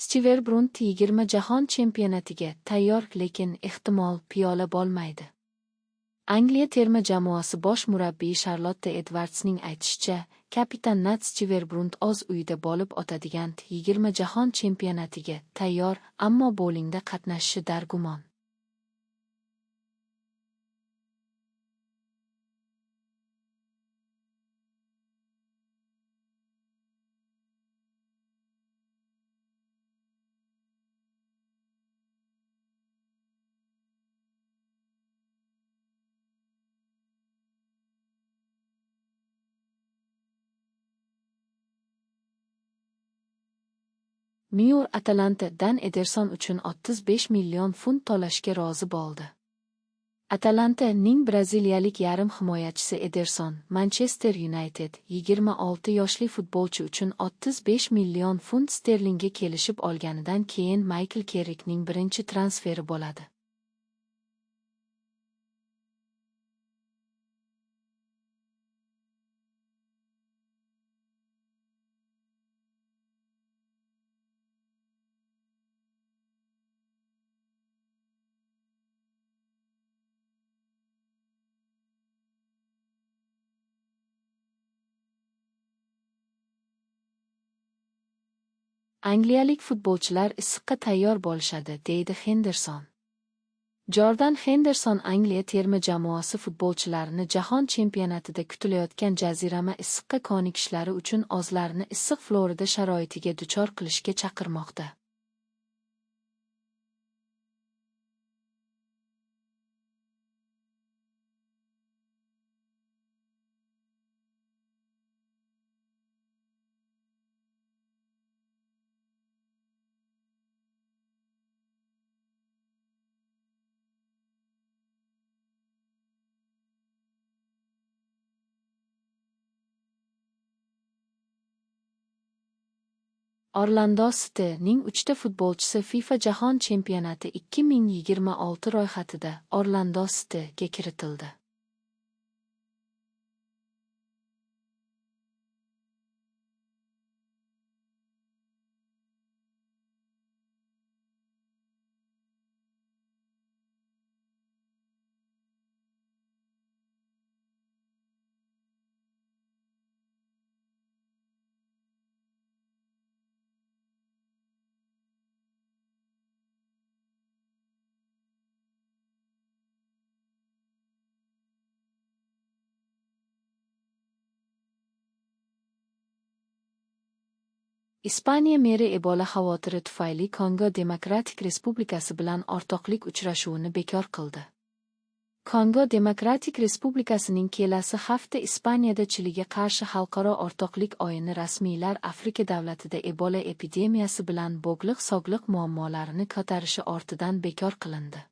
Stiver Brunt 20 jahon chempionatiga tayyor, lekin ehtimol piyola bo'lmaydi. Angliya terma jamoasi bosh murabbiyi Charlotte Edwardsning aytishicha, kapitan Nat Stiver Brunt o'z uyida bo'lib o'tadigan 20 jahon chempionatiga tayyor, ammo bowlingda qatnashishi dargumon. Miur Atalanta Dan Ederson uchun 35 million funt to'lashga rozi bo'ldi. Atalanta ning braziliyalik yarim himoyachisi Ederson Manchester United 26 yoshli futbolchi uchun 35 million funt sterlingga kelishib olganidan keyin Michael Carrickning birinchi transferi bo'ladi. Angliyalik futbolchilar issiqqa tayyor bo'lishadi, deydi Henderson. Jordan Henderson Angliya terma jamoasi futbolchilarini jahon chempionatida kutilayotgan jazirama issiqqa ko'nikishlari uchun o'zlarini issiq Florida sharoitiga duchor qilishga chaqirmoqda. Orlando City ning 3 futbolchisi FIFA Jahon chempionati 2026 ro'yxatida Orlando City ga kiritildi. Ispaniya meri Ebola xavotiri tufayli Kongo Demokratik Respublikasi bilan o'rtoqlik uchrashuvini bekor qildi. Kongo Demokratik Respublikasining kelasi hafta Ispaniyada Chiliga qarshi xalqaro o'rtoqlik o'yini rasmiylar Afrika davlatida Ebola epidemiyasi bilan bog'liq sog'liq muammolarini ko'tarishi ortidan bekor qilindi.